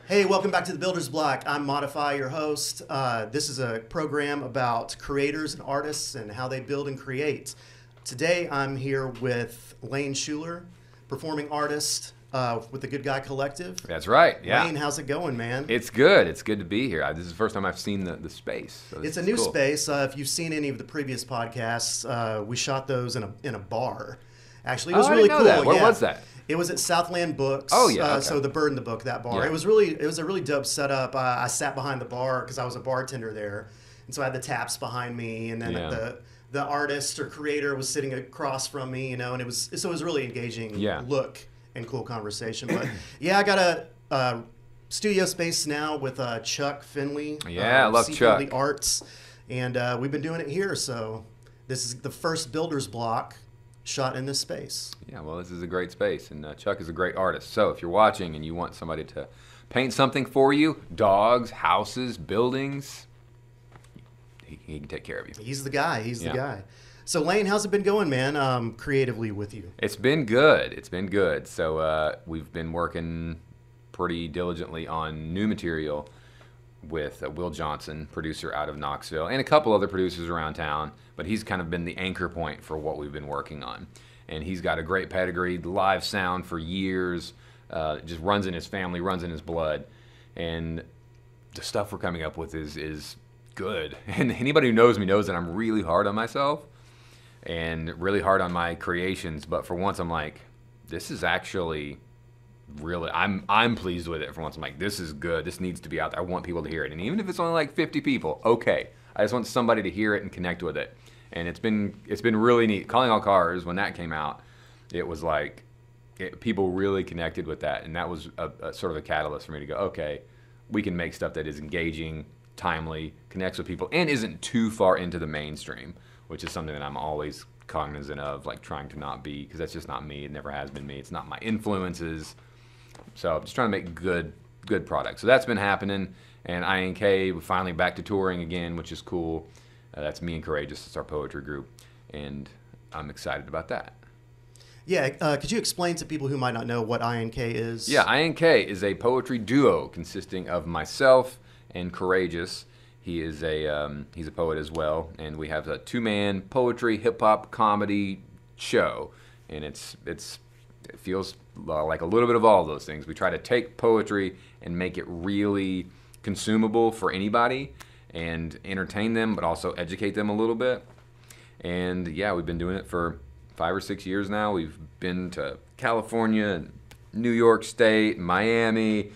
Hey, welcome back to the Builder's Block. I'm Modify, your host. This is a program about creators and artists and how they build and create. Today, I'm here with Lane Shuler, performing artist with the Good Guy Collective. That's right, yeah. Lane, how's it going, man? It's good. It's good to be here. This is the first time I've seen the space. So It's a new space. If you've seen any of the previous podcasts, we shot those in a bar. Actually, it was really I didn't cool. know that. Where Yeah. was that? It was at Southland Books. Oh, yeah, okay. So the Bird in the Book, that bar. Yeah. It was a really dope setup. I sat behind the bar because I was a bartender there, and so I had the taps behind me, and then Yeah. the artist or creator was sitting across from me, and it was really engaging look and cool conversation. But yeah, I got a studio space now with Chuck Finley. Yeah, I love C. Chuck. Finley Arts, and we've been doing it here. So this is the first Builder's Block shot in this space. Yeah, well, this is a great space, and Chuck is a great artist. So if you're watching and you want somebody to paint something for you, dogs, houses, buildings, he can take care of you. He's the guy. He's the guy. So Lane, how's it been going, man? Creatively with you? It's been good. It's been good. So we've been working pretty diligently on new material with Will Johnson, producer out of Knoxville, and a couple other producers around town, but he's kind of been the anchor point for what we've been working on. And he's got a great pedigree, live sound for years, just runs in his family, runs in his blood. And the stuff we're coming up with is good. And anybody who knows me knows that I'm really hard on myself and really hard on my creations, but for once I'm like, this is actually really, I'm pleased with it for once. I'm like, this is good. This needs to be out there. I want people to hear it. And even if it's only like 50 people, okay. I just want somebody to hear it and connect with it. And it's been really neat. Calling All Cars, when that came out, it was like people really connected with that. And that was a sort of a catalyst for me to go, okay, we can make stuff that is engaging, timely, connects with people, and isn't too far into the mainstream, which is something that I'm always cognizant of, like trying to not be, because that's just not me. It never has been me. It's not my influences. So I'm just trying to make good products. So that's been happening. And INK, we're finally back to touring again, which is cool. That's me and Courageous. It's our poetry group. And I'm excited about that. Yeah, could you explain to people who might not know what INK is? Yeah, INK is a poetry duo consisting of myself and Courageous. He's a poet as well. And we have a two-man poetry, hip-hop, comedy show. And it feels like a little bit of all of those things. We try to take poetry and make it really consumable for anybody and entertain them, but also educate them a little bit. And yeah, we've been doing it for 5 or 6 years now. We've been to California, New York State, Miami.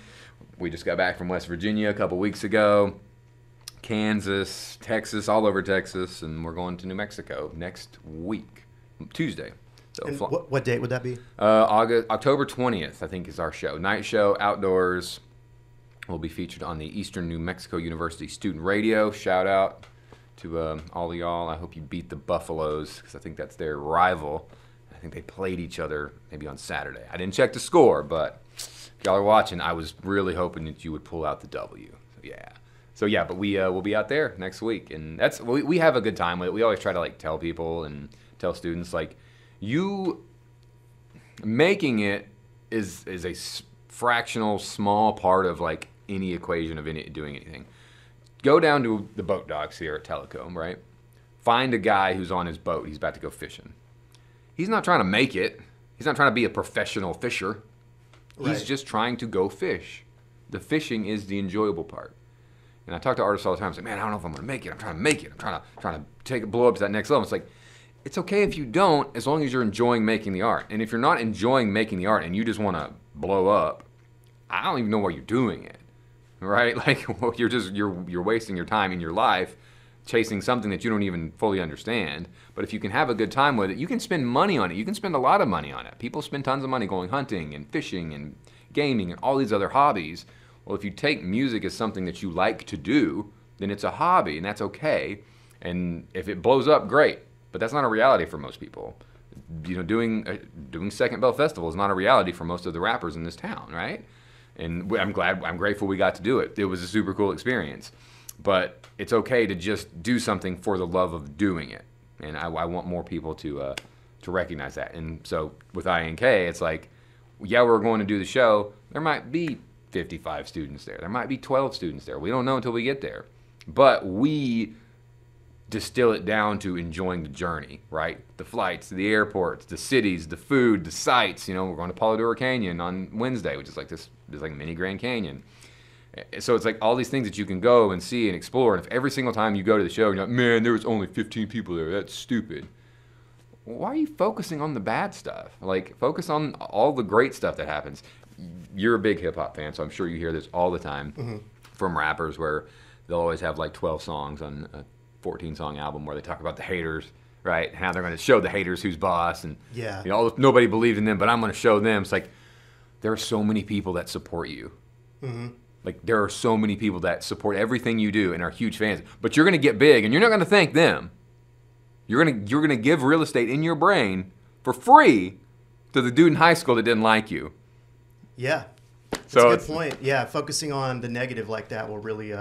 We just got back from West Virginia a couple weeks ago. Kansas, Texas, all over Texas, and we're going to New Mexico next week, Tuesday. So And what date would that be? October 20th, I think, is our show. Night show, outdoors. We'll be featured on the Eastern New Mexico University Student Radio. Shout out to all of y'all. I hope you beat the Buffaloes, because I think that's their rival. I think they played each other maybe on Saturday. I didn't check the score, but if y'all are watching, I was really hoping that you would pull out the W. So yeah, but we'll be out there next week, and we have a good time with it. We always try to like tell people and tell students like, you making it is a fractional small part of like any equation of doing anything. Go down to the boat docks here at Telecom, right? Find a guy who's on his boat. He's about to go fishing. He's not trying to make it. He's not trying to be a professional fisher. He's Right. just trying to go fish. The fishing is the enjoyable part. And I talk to artists all the time. I say, man, I don't know if I'm going to make it. I'm trying to make it. I'm trying to blow up to that next level. It's like, it's okay if you don't, as long as you're enjoying making the art. And if you're not enjoying making the art and you just want to blow up, I don't even know why you're doing it, right? Like, well, you're wasting your time in your life chasing something that you don't even fully understand. But if you can have a good time with it, you can spend money on it. You can spend a lot of money on it. People spend tons of money going hunting and fishing and gaming and all these other hobbies. Well, if you take music as something that you like to do, then it's a hobby, and that's okay. And if it blows up, great. But that's not a reality for most people. You know, doing Second Bell Festival is not a reality for most of the rappers in this town, right? And I'm grateful we got to do it. It was a super cool experience. But it's okay to just do something for the love of doing it. And I want more people to recognize that. And so with INK, it's like, yeah, we're going to do the show. There might be 55 students there. There might be 12 students there. We don't know until we get there. But we distill it down to enjoying the journey, right? The flights, the airports, the cities, the food, the sights. You know, we're going to Polydora Canyon on Wednesday, which is like this like mini Grand Canyon. So it's like all these things that you can go and see and explore. And if every single time you go to the show, you're like, man, there was only 15 people there. That's stupid. Why are you focusing on the bad stuff? Like, focus on all the great stuff that happens. You're a big hip hop fan, so I'm sure you hear this all the time from rappers where they'll always have like 12 songs on a 14-song album where they talk about the haters, right? How they're going to show the haters who's boss, and you know, nobody believed in them, but I'm going to show them. It's like there are so many people that support you. Like there are so many people that support everything you do and are huge fans, but you're going to get big, and you're not going to thank them. You're gonna give real estate in your brain for free to the dude in high school that didn't like you. Yeah, that's a good point. Yeah, focusing on the negative like that will really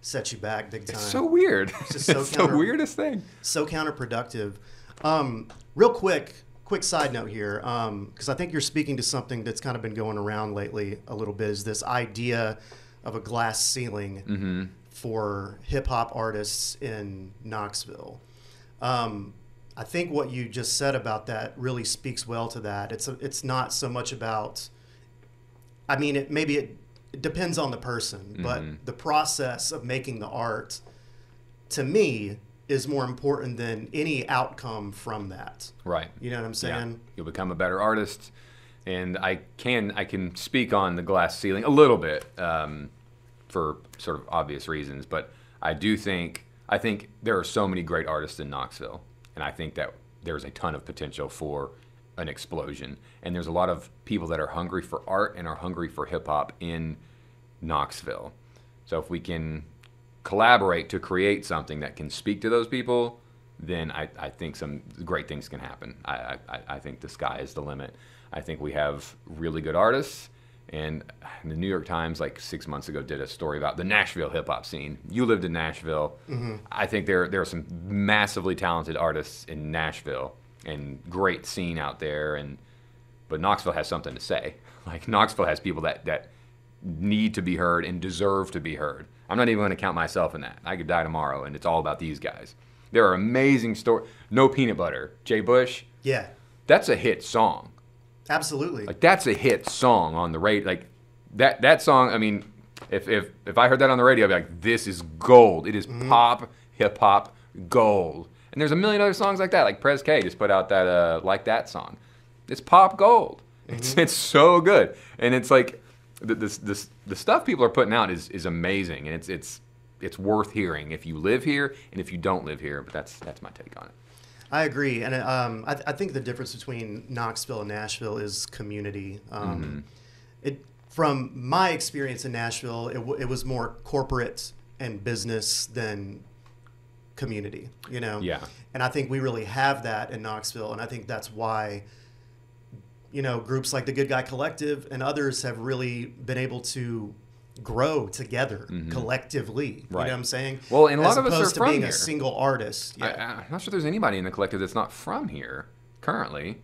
set you back big time. It's so weird. It's just the weirdest thing. So counterproductive. Real quick side note here, because I think you're speaking to something that's kind of been going around lately a little bit, is this idea of a glass ceiling for hip hop artists in Knoxville. I think what you just said about that really speaks well to that. It's not so much about, I mean, it depends on the person, but the process of making the art, to me, is more important than any outcome from that. Right. You know what I'm saying? Yeah. You'll become a better artist, and I can speak on the glass ceiling a little bit for sort of obvious reasons, but I think there are so many great artists in Knoxville, and I think that there's a ton of potential for an explosion. And there's a lot of people that are hungry for art and are hungry for hip-hop in Knoxville. So if we can collaborate to create something that can speak to those people, then I think some great things can happen. I think the sky is the limit. I think we have really good artists. And the New York Times, like 6 months ago, did a story about the Nashville hip-hop scene. You lived in Nashville. I think there are some massively talented artists in Nashville and great scene out there. But Knoxville has something to say. Like, Knoxville has people that need to be heard and deserve to be heard. I'm not even going to count myself in that. I could die tomorrow, and it's all about these guys. There are amazing stories. No Peanut Butter, Jay Bush. Yeah. That's a hit song. Absolutely. Like, that's a hit song on the radio. Like that song, I mean, if I heard that on the radio, I'd be like, this is gold. It is pop, hip hop gold. And there's a million other songs like that. Like Prez K just put out that Like That song. It's pop gold. It's so good. And it's like the stuff people are putting out is amazing, and it's worth hearing if you live here and if you don't live here. But that's my take on it. I agree, and I think the difference between Knoxville and Nashville is community. From my experience in Nashville, it was more corporate and business than community, you know? Yeah. And I think we really have that in Knoxville, and I think that's why, you know, groups like the Good Guy Collective and others have really been able to grow together collectively. Right. You know what I'm saying? Well, and a lot of us are as opposed to from being here. a single artist. Yeah. I'm not sure there's anybody in the collective that's not from here currently.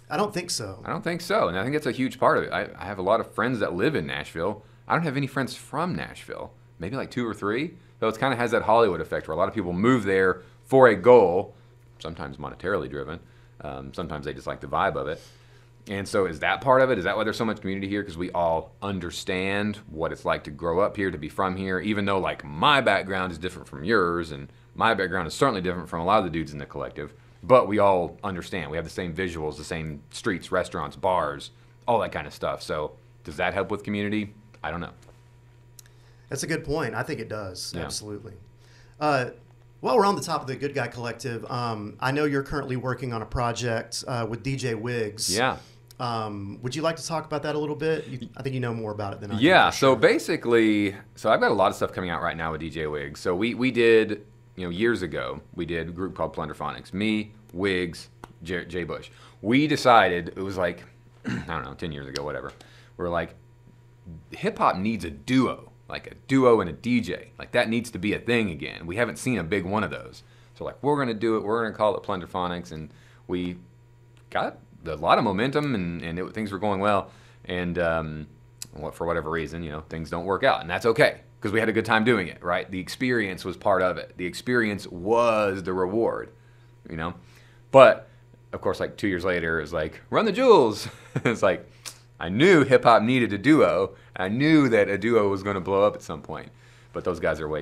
I don't think so. I don't think so, and I think that's a huge part of it. I have a lot of friends that live in Nashville. I don't have any friends from Nashville. Maybe like 2 or 3. Though it kind of has that Hollywood effect where a lot of people move there for a goal, sometimes monetarily driven. Sometimes they just like the vibe of it. And so is that part of it? Is that why there's so much community here? Because we all understand what it's like to grow up here, to be from here, even though like my background is different from yours, and my background is certainly different from a lot of the dudes in the collective. But we all understand. We have the same visuals, the same streets, restaurants, bars, all that kind of stuff. So does that help with community? I don't know. That's a good point. I think it does. Yeah. Absolutely. While we're on the top of the Good Guy Collective, I know you're currently working on a project with DJ Wiggs. Yeah. Would you like to talk about that a little bit? I think you know more about it than I do. Yeah. Sure. So basically, I've got a lot of stuff coming out right now with DJ Wiggs. So we did, years ago, we did a group called Plunderphonics. Me, Wiggs, Jay Bush. We decided, it was like, I don't know, 10 years ago, whatever. We're like, hip-hop needs a duo. Like a duo and a DJ. Like that needs to be a thing again. We haven't seen a big one of those. So like, we're going to do it. We're going to call it Plunderphonics. And we got a lot of momentum, and things were going well. And for whatever reason, things don't work out, and that's okay because we had a good time doing it, right? The experience was part of it. The experience was the reward, But of course, like 2 years later, it's like Run the Jewels. It's like I knew hip hop needed a duo. I knew that a duo was going to blow up at some point. But those guys are way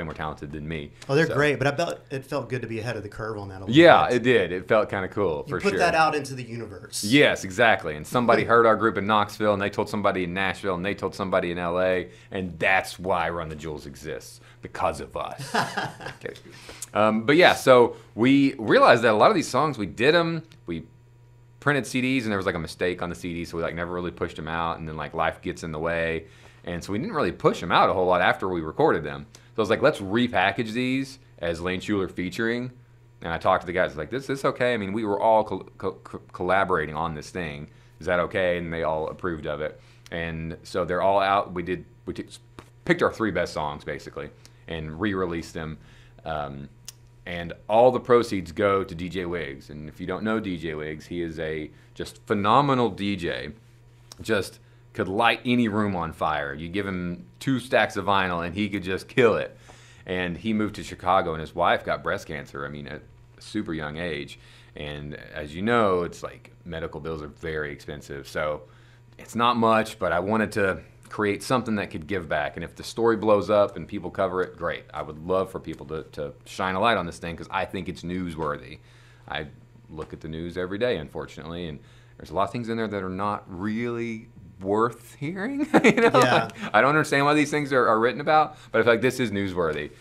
more talented than me. Oh, they're great, but I bet it felt good to be ahead of the curve on that. Yeah, it did. It felt kind of cool, for sure. You put that out into the universe. Yes, exactly. And somebody heard our group in Knoxville, and they told somebody in Nashville, and they told somebody in L.A., and that's why Run the Jewels exists, because of us. Okay. But yeah, so we realized that a lot of these songs, we did them, we printed CDs, and there was like a mistake on the CD, so we like never really pushed them out, and then like life gets in the way. And so we didn't really push them out a whole lot after we recorded them. So I was like, let's repackage these as Lane Shuler featuring. And I talked to the guys, like, this okay? I mean, we were all collaborating on this thing. Is that okay? And they all approved of it. And so they're all out. We picked our 3 best songs, basically, and re-released them. And all the proceeds go to DJ Wiggs. And if you don't know DJ Wiggs, he is a just phenomenal DJ. Just could light any room on fire. You give him 2 stacks of vinyl and he could just kill it. And he moved to Chicago, and his wife got breast cancer, I mean, at a super young age. And as you know, it's like medical bills are very expensive. So it's not much, but I wanted to create something that could give back. And if the story blows up and people cover it, great. I would love for people to shine a light on this thing because I think it's newsworthy. I look at the news every day, unfortunately, and there's a lot of things in there that are not really worth hearing. Yeah. Like, I don't understand why these things are written about, but I feel like this is newsworthy.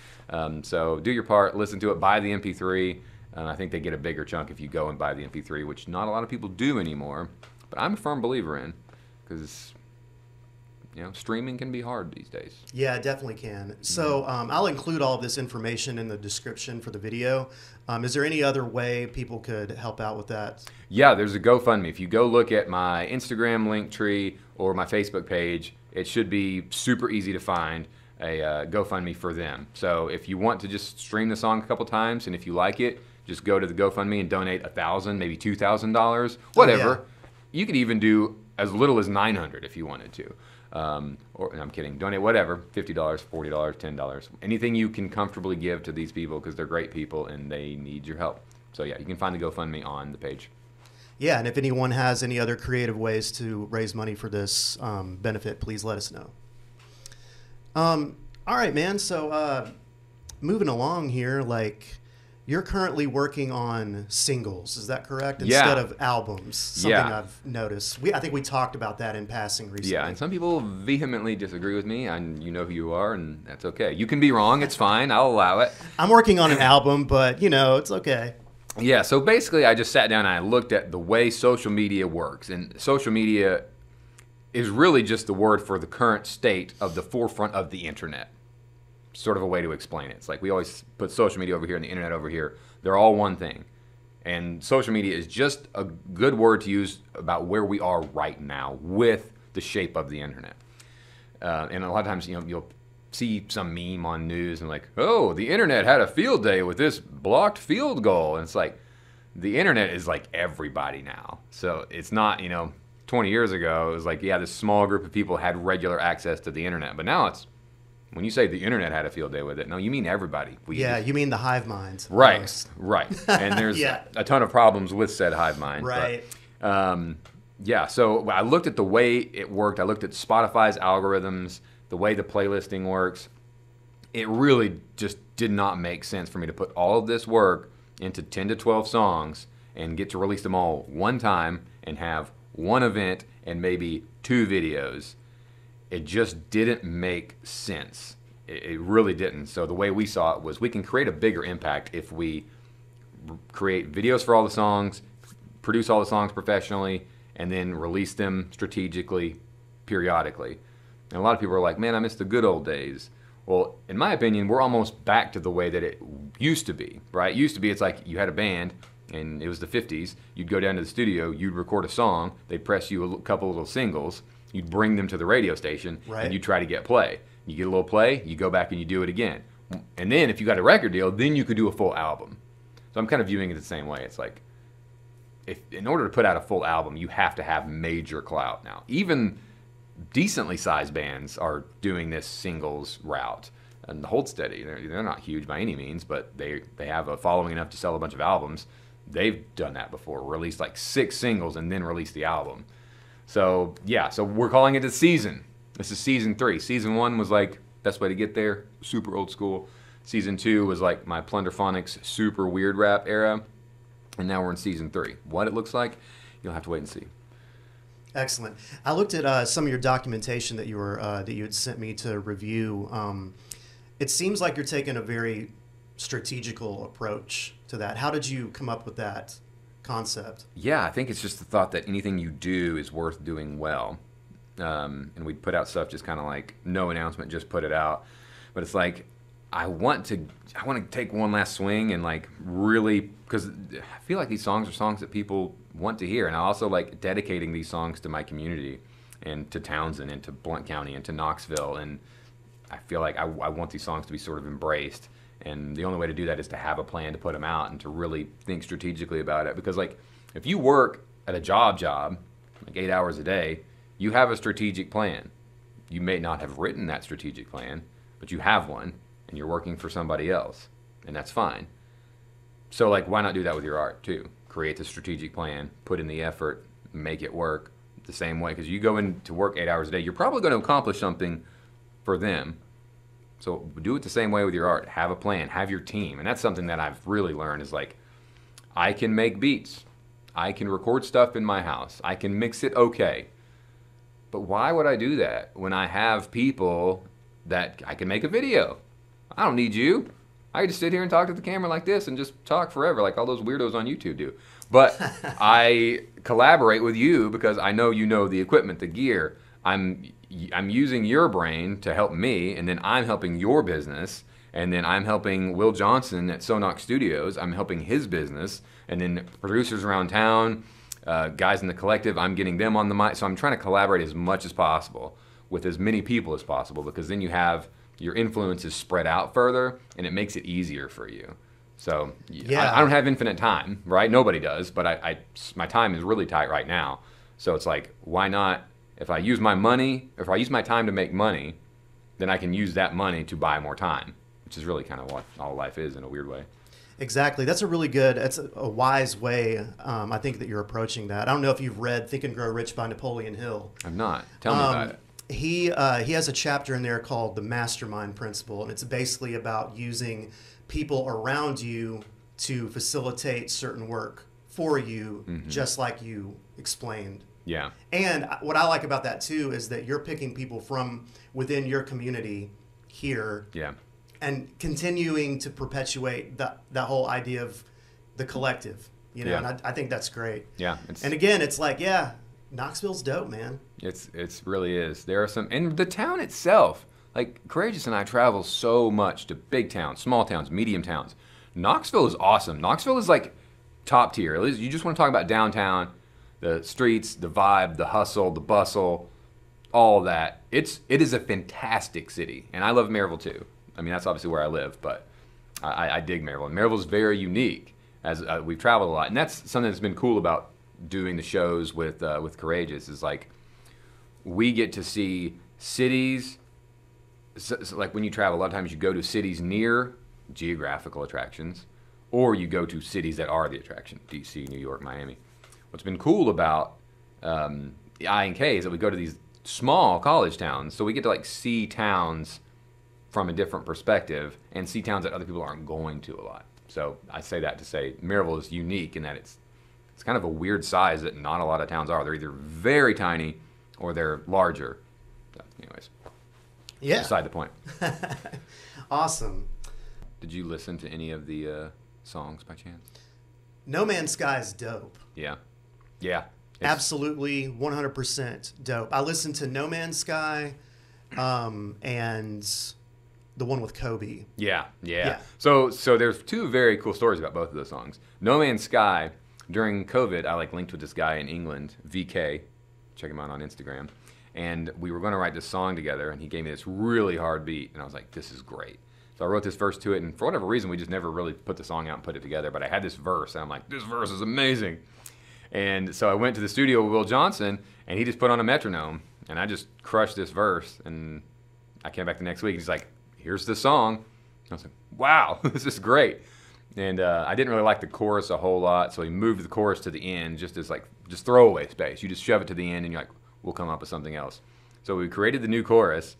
So do your part, listen to it, buy the MP3. I think they get a bigger chunk if you go and buy the MP3, which not a lot of people do anymore. But I'm a firm believer in, because streaming can be hard these days. Yeah, it definitely can. So I'll include all of this information in the description for the video. Is there any other way people could help out with that? Yeah, there's a GoFundMe. If you go look at my Instagram link tree or my Facebook page, it should be super easy to find a GoFundMe for them. So if you want to just stream the song a couple times, and if you like it, just go to the GoFundMe and donate $1,000, maybe $2,000, whatever. Oh, yeah. You could even do as little as $900 if you wanted to. Or I'm kidding. Donate whatever, $50, $40, $10, anything you can comfortably give to these people because they're great people and they need your help. So yeah, you can find the GoFundMe on the page. Yeah, and if anyone has any other creative ways to raise money for this benefit, please let us know. All right, man. So moving along here, like, you're currently working on singles, is that correct? Instead of albums, something I've noticed. I think we talked about that in passing recently. Yeah, and some people vehemently disagree with me, and you know who you are, and that's okay. You can be wrong, it's fine, I'll allow it. I'm working on an album, but, it's okay. Yeah, so basically I just sat down and I looked at the way social media works, and social media is really just the word for the current state of the forefront of the internet. Sort of a way to explain it. It's like we always put social media over here and the internet over here. They're all one thing. And social media is just a good word to use about where we are right now with the shape of the internet. And a lot of times, you'll see some meme on news and like, oh, the internet had a field day with this blocked field goal. And it's like, the internet is like everybody now. So it's not, 20 years ago, it was like, yeah, this small group of people had regular access to the internet. But now it's, when you say the internet had a field day with it, no, you mean everybody. You mean the hive mind. Right, right. And there's a ton of problems with said hive mind. Right. But, so I looked at the way it worked. I looked at Spotify's algorithms, the way the playlisting works. It really just did not make sense for me to put all of this work into 10 to 12 songs and get to release them all one time and have one event and maybe 2 videos. It just didn't make sense. It really didn't. So the way we saw it was we can create a bigger impact if we create videos for all the songs, produce all the songs professionally, and then release them strategically, periodically. And a lot of people are like, man, I miss the good old days. Well, in my opinion, we're almost back to the way that it used to be, right? It used to be, it's like you had a band, and it was the 50s. You'd go down to the studio, you'd record a song, they'd press you a couple of little singles, you'd bring them to the radio station, and you try to get play. You get a little play, you go back and you do it again. And then if you got a record deal, then you could do a full album. So I'm kind of viewing it the same way. It's like, in order to put out a full album, you have to have major clout now. Even decently sized bands are doing this singles route. And the Hold Steady, they're not huge by any means, but they have a following enough to sell a bunch of albums. They've done that before, released like 6 singles and then released the album. So yeah, so we're calling it a season. This is season 3. Season 1 was like best way to get there, super old school. Season 2 was like my Plunderphonics super weird rap era, and now we're in season 3. What it looks like, you'll have to wait and see. Excellent. I looked at some of your documentation that you had sent me to review. It seems like you're taking a very strategical approach to that. How did you come up with that concept? Yeah, I think it's just the thought that anything you do is worth doing well. And we'd put out stuff just kind of like no announcement, just put it out. But it's like I want to take one last swing and like really, because I feel like these songs are songs that people want to hear, and I also like dedicating these songs to my community and to Townsend and to Blount County and to Knoxville, and I feel like I want these songs to be sort of embraced. And the only way to do that is to have a plan to put them out and to really think strategically about it. Because like if you work at a job, like 8 hours a day, you have a strategic plan. You may not have written that strategic plan, but you have one, and you're working for somebody else, and that's fine. So like, why not do that with your art too? Create the strategic plan, put in the effort, make it work the same way. Because you go into work 8 hours a day, you're probably going to accomplish something for them. So do it the same way with your art. Have a plan, have your team. And that's something that I've really learned is like, I can make beats. I can record stuff in my house. I can mix it okay. But why would I do that when I have people that I can make a video? I don't need you. I can just sit here and talk to the camera like this and just talk forever like all those weirdos on YouTube do. But I collaborate with you because I know you know the equipment, the gear. I'm using your brain to help me, and then I'm helping your business, and then I'm helping Will Johnson at Sonox Studios. I'm helping his business, and then producers around town, guys in the collective, I'm getting them on the mic. So I'm trying to collaborate as much as possible with as many people as possible, because then you have your influences spread out further, and it makes it easier for you. So yeah. I don't have infinite time, right? Nobody does, but my time is really tight right now. So it's like, why not? If I use my time to make money, then I can use that money to buy more time, which is really kind of what all life is in a weird way. Exactly. That's a wise way, I think, that you're approaching that. I don't know if you've read Think and Grow Rich by Napoleon Hill. I've not. Tell me about it. He has a chapter in there called The Mastermind Principle, and it's basically about using people around you to facilitate certain work for you, just like you explained. Yeah. And what I like about that too is that you're picking people from within your community here. Yeah. And continuing to perpetuate that whole idea of the collective, you know, yeah. And I think that's great. Yeah. And again, it's like, yeah, Knoxville's dope, man. It's really is. There are some, and the town itself, like Courageous and I travel so much to big towns, small towns, medium towns. Knoxville is awesome. Knoxville is like top tier. At least you just want to talk about downtown, the streets, the vibe, the hustle, the bustle, all of that. It is a fantastic city, and I love Maryville too. I mean, that's obviously where I live, but I dig Maryville. And Maryville is very unique, as we've traveled a lot, and that's something that's been cool about doing the shows with Courageous is like we get to see cities. So like when you travel, a lot of times you go to cities near geographical attractions, or you go to cities that are the attraction: DC, New York, Miami. What's been cool about the I&K is that we go to these small college towns, so we get to like see towns from a different perspective and see towns that other people aren't going to a lot. So I say that to say Maryville is unique in that it's kind of a weird size that not a lot of towns are. They're either very tiny or they're larger. So anyways, yeah. Beside the point. Awesome. Did you listen to any of the songs by chance? No Man's Sky is dope. Yeah. Yeah. Absolutely 100% dope. I listened to No Man's Sky and the one with Kobe. Yeah. So there's two very cool stories about both of those songs. No Man's Sky, during COVID, I linked with this guy in England, VK. Check him out on Instagram. And we were going to write this song together, and he gave me this really hard beat, and I was like, this is great. So I wrote this verse to it, and for whatever reason, we just never really put the song out and put it together, but I had this verse, and I'm like, this verse is amazing. And so I went to the studio with Will Johnson, and he just put on a metronome, And I just crushed this verse, and I came back the next week, and he's like, here's the song. I was like, wow, this is great. And I didn't really like the chorus a whole lot, so he moved the chorus to the end just as like, just throwaway space. You just shove it to the end, and you're like, we'll come up with something else. So we created the new chorus,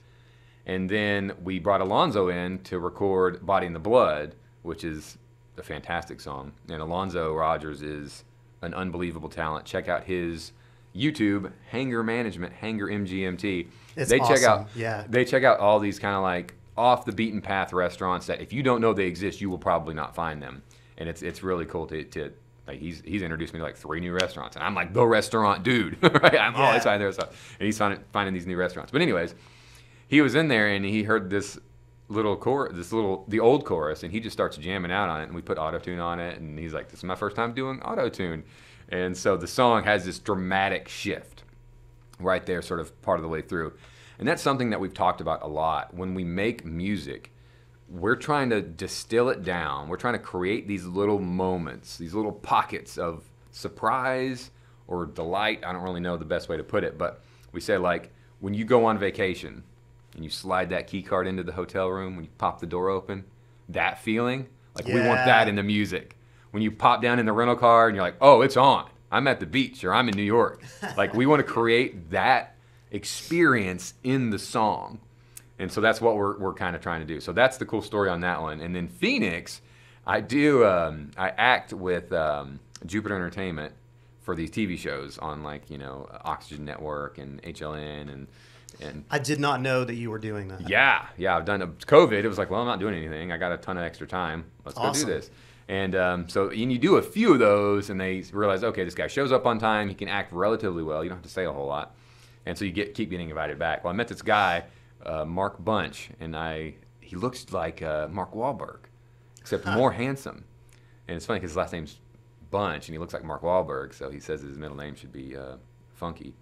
and then we brought Alonzo in to record Body in the Blood, which is a fantastic song. And Alonzo Rogers is an unbelievable talent. Check out his YouTube, Hanger Management, Hanger MGMT. It's they awesome. check out, yeah. They check out all these kind of like off the beaten path restaurants that if you don't know they exist, you will probably not find them. And it's really cool to like he's introduced me to like 3 new restaurants, and I'm like the restaurant dude, right? I'm always finding there stuff, and he's finding these new restaurants. But anyways, he was in there and he heard this little the old chorus, and he just starts jamming out on it, and we put auto-tune on it, and he's like, this is my first time doing auto-tune. And so the song has this dramatic shift right there, sort of part of the way through. And that's something that we've talked about a lot. When we make music, we're trying to distill it down. We're trying to create these little moments, these little pockets of surprise or delight. I don't really know the best way to put it, but we say like when you go on vacation and you slide that key card into the hotel room, when you pop the door open, that feeling, like we want that in the music. When you pop down in the rental car and you're like, oh, it's on. I'm at the beach or I'm in New York. Like we want to create that experience in the song. And so that's what we're kind of trying to do. So that's the cool story on that one. And then Phoenix, I act with Jupiter Entertainment for these TV shows on like, Oxygen Network and HLN and I did not know that you were doing that. Yeah, I've done COVID. It was like, well, I'm not doing anything. I got a ton of extra time. Let's go do this. And so you do a few of those, and they realize, okay, this guy shows up on time. He can act relatively well. You don't have to say a whole lot. And so you keep getting invited back. Well, I met this guy, Mark Bunch, and he looks like Mark Wahlberg, except more handsome. And it's funny because his last name's Bunch, and he looks like Mark Wahlberg, so he says his middle name should be Funky.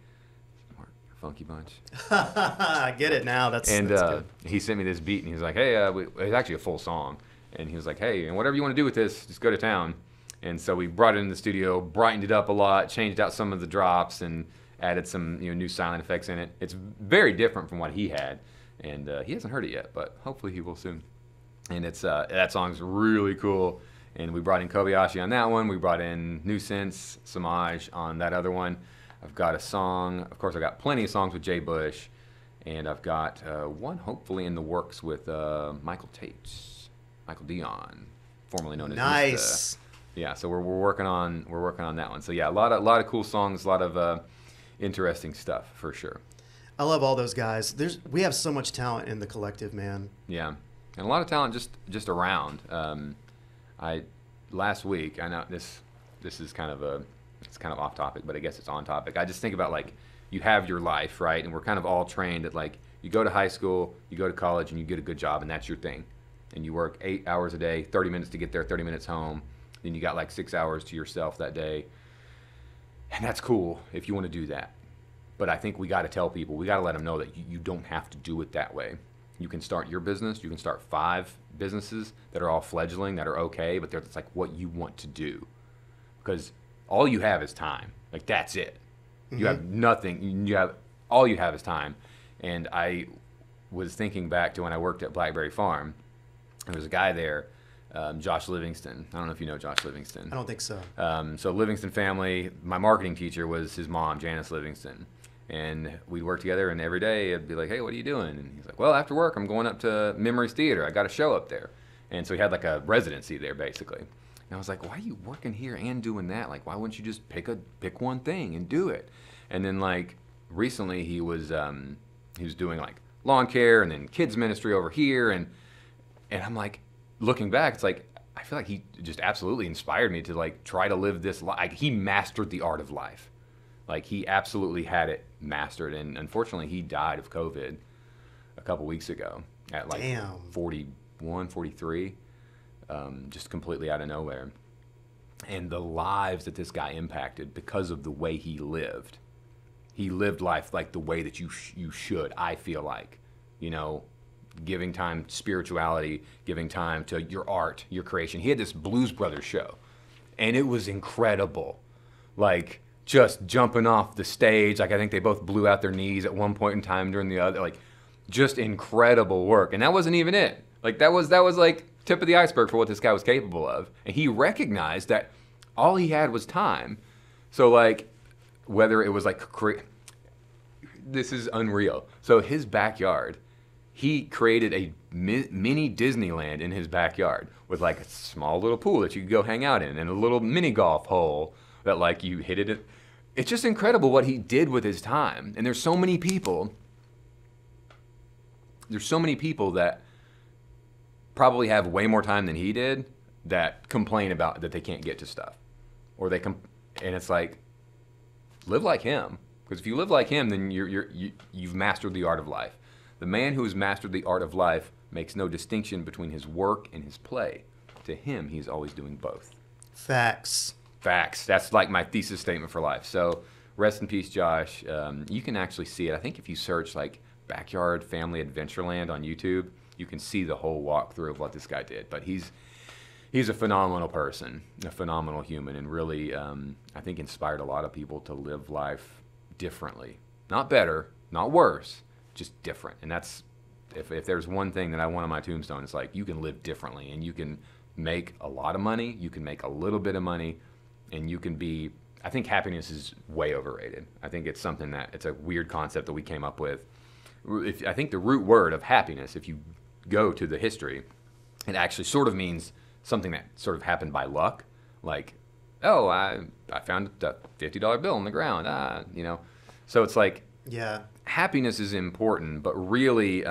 Funky Bunch. I get it now. That's good. He sent me this beat, and he was like, hey, it's actually a full song. And he was like, hey, and whatever you want to do with this, just go to town. And so we brought it in the studio, brightened it up a lot, changed out some of the drops, and added some new silent effects in it. It's very different from what he had, and he hasn't heard it yet, but hopefully he will soon. And it's that song's really cool. And we brought in Kobayashi on that one. We brought in Nuisance, Samaj on that other one. I've got a song. Of course, I've got plenty of songs with Jay Bush, and I've got one hopefully in the works with Michael Dion, formerly known as Nice. Yeah, so we're working on that one. So yeah, a lot of cool songs, a lot of interesting stuff for sure. I love all those guys. We have so much talent in the collective, man. Yeah, and a lot of talent just around. Last week, I know this is kind of it's kind of off topic, but I guess it's on topic. I just think about like you have your life, right? And we're kind of all trained that like you go to high school, you go to college, and you get a good job, and that's your thing. And you work 8 hours a day, 30 minutes to get there, 30 minutes home. Then you got like 6 hours to yourself that day. And that's cool if you want to do that. But I think we got to tell people, we got to let them know that you don't have to do it that way. You can start your business. You can start 5 businesses that are all fledgling, that are okay, but it's like what you want to do. Because all you have is time. Like that's it. Mm-hmm. You have nothing. All you have is time. And I was thinking back to when I worked at Blackberry Farm. There was a guy there, Josh Livingston. I don't know if you know Josh Livingston. I don't think so. So Livingston family, my marketing teacher was his mom, Janice Livingston. And we'd work together, and every day I'd be like, hey, what are you doing? And he's like, well, after work, I'm going up to Memories Theater. I got a show up there. And so he had like a residency there, basically. And I was like, why are you working here and doing that? Like, why wouldn't you just pick one thing and do it? And then like recently he was doing like lawn care and then kids ministry over here. And I'm like, looking back, it's like, I feel like he just absolutely inspired me to like try to live this life. Like, he mastered the art of life. Like he absolutely had it mastered. And unfortunately he died of COVID a couple weeks ago at like 41, 43, just completely out of nowhere. And the lives that this guy impacted because of the way he lived life like the way that you should, I feel like, giving time to spirituality, giving time to your art, your creation. He had this Blues Brothers show, and it was incredible. Like, just jumping off the stage. Like I think they both blew out their knees at one point in time during the other. Like just incredible work. And that wasn't even it. Like that was like tip of the iceberg for what this guy was capable of. And he recognized that all he had was time. So like whether it was like this is unreal. So his backyard, he created a mini Disneyland in his backyard with like a small little pool that you could go hang out in and a little mini golf hole that like you hit it. It's just incredible what he did with his time. And there's so many people that probably have way more time than he did that complain about that they can't get to stuff. Or and it's like, live like him. Because if you live like him, then you've mastered the art of life. The man who has mastered the art of life makes no distinction between his work and his play. To him, he's always doing both. Facts. Facts. That's like my thesis statement for life. So rest in peace, Josh. You can actually see it. I think if you search like Backyard Family Adventureland on YouTube, you can see the whole walkthrough of what this guy did. But he's a phenomenal person, a phenomenal human, and really, I think inspired a lot of people to live life differently. Not better, not worse, just different. And that's, if there's one thing that I want on my tombstone, it's like you can live differently and you can make a lot of money, you can make a little bit of money, and you can be, I think happiness is way overrated. I think it's something that, it's a weird concept that we came up with. I think the root word of happiness, if you go to the history, it actually sort of means something that sort of happened by luck. Like, oh, I found a $50 bill on the ground, you know. So it's like, yeah, happiness is important, but really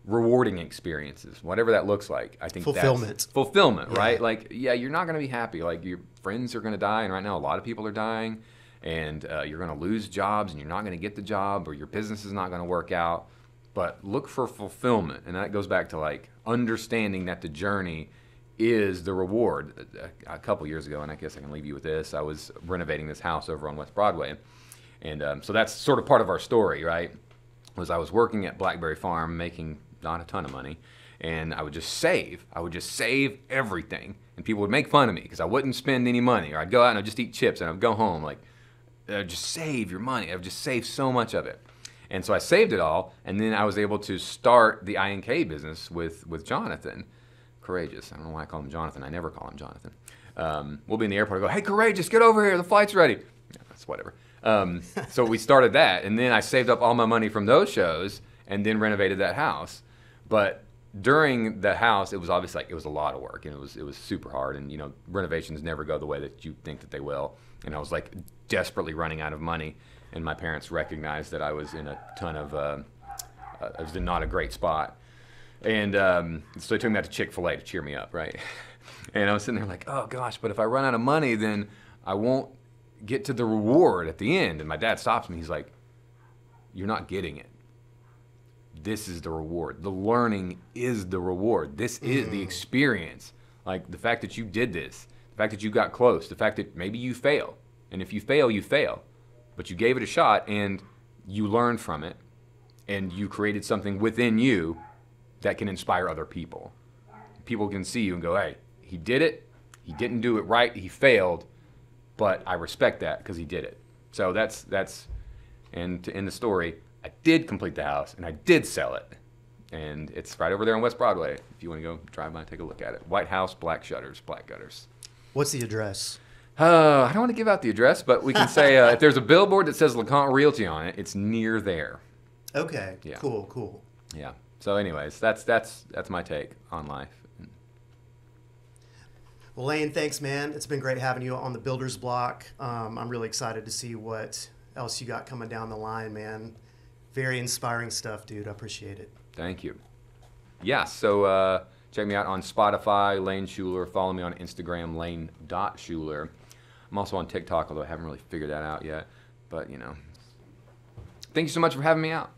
rewarding experiences, whatever that looks like. I think fulfillment, yeah. Right? Like, yeah, you're not going to be happy. Like, your friends are going to die, and right now a lot of people are dying, and you're going to lose jobs, and you're not going to get the job, or your business is not going to work out. But look for fulfillment, and that goes back to like understanding that the journey is the reward. A couple years ago, and I guess I can leave you with this, I was renovating this house over on West Broadway. And so that's sort of part of our story, right? Was I was working at Blackberry Farm making not a ton of money, and I would just save. I would just save everything. And people would make fun of me because I wouldn't spend any money. Or I'd go out and I'd just eat chips and I'd go home like, just save your money. I would just save so much of it. And so I saved it all, and then I was able to start the I&K business with Jonathan. Courageous. I don't know why I call him Jonathan. I never call him Jonathan. We'll be in the airport. I go, hey, Courageous, get over here. The flight's ready. Yeah, that's whatever. So we started that, and then I saved up all my money from those shows and then renovated that house. But during the house, it was obviously like, it was a lot of work, and it was super hard. And, you know, renovations never go the way that you think that they will. And I was like desperately running out of money. And my parents recognized that I was in a ton of, I was in not a great spot. And so they took me out to Chick-fil-A to cheer me up, right? And I was sitting there like, oh gosh, but if I run out of money, then I won't get to the reward at the end. And my dad stops me. He's like, you're not getting it. This is the reward. The learning is the reward. This is the experience. Like the fact that you did this, the fact that you got close, the fact that maybe you fail. And if you fail, you fail. But you gave it a shot and you learned from it and you created something within you that can inspire other people. People can see you and go, hey, he did it. He didn't do it right. He failed. But I respect that because he did it. So that's, and to end the story, I did complete the house and I did sell it. And it's right over there on West Broadway. If you want to go drive by and take a look at it. White house, black shutters, black gutters. What's the address? I don't want to give out the address, but we can say if there's a billboard that says LeConte Realty on it, it's near there. Okay. Yeah. Cool. Yeah. So, anyways, that's my take on life. Well, Lane, thanks, man. It's been great having you on the Builder's Block. I'm really excited to see what else you got coming down the line, man. Very inspiring stuff, dude. I appreciate it. Thank you. Yeah. So check me out on Spotify, Lane Shuler. Follow me on Instagram, lane.shuler. I'm also on TikTok, although I haven't really figured that out yet. But, you know, thank you so much for having me out.